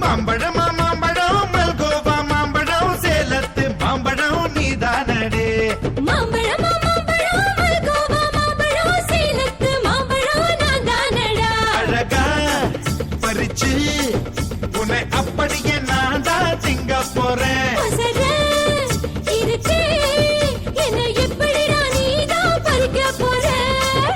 மாம்பழம் மாம்பழம் மல்கோவா மாம்பழம் சேலத்து மாம்பழம் நீதானடே. மாம்பழம் மாம்பழம் மல்கோவா மாம்பழம் சேலத்து மாம்பழம் நான்தானடா. அழகா பறிச்சு உன்னை அப்படியே நான் தான் திங்க போறேன்.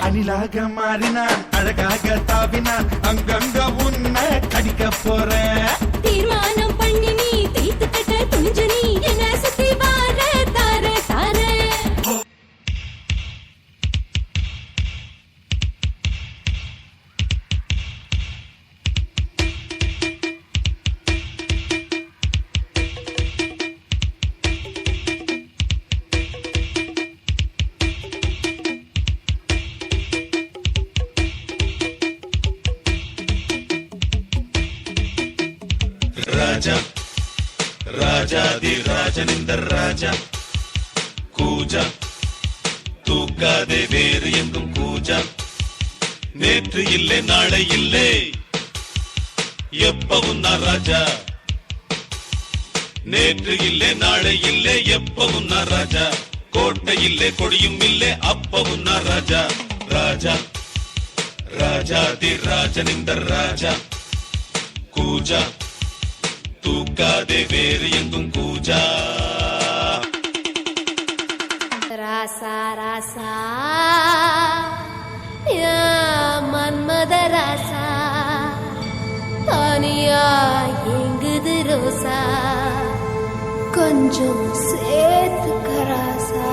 அணிலாக மாறினான் அழகாக தாவினான் அங்கங்க உன்னை கடிக்க போறேன். தீர்மானம் பண்ணி நீ தீத்து கட்ட துணிஞ்சு நீ என்ன சுத்தி வார தார தார. ராஜா ராஜாதி ராஜனிந்த ராஜா கூஜா தூக்காதே வேறு எங்கும் கூஜா. நேற்று இல்லை நாளை இல்லை எப்பவும் நான் ராஜா. நேற்று இல்லை நாளை இல்லை எப்பவும் நான் ராஜா. கோட்டை இல்லை கொடியும் இல்லை அப்பவும் நான் ராஜா. ராஜா ராஜாதி ராஜனிந்த ராஜா கூஜா தூக்காதே வேறு எங்கும் கூஜா. ராசா ராசா யா மன்மத ராசா தனியா எங்குது ரோசா கொஞ்சம் சேர்த்துக்க ராசா.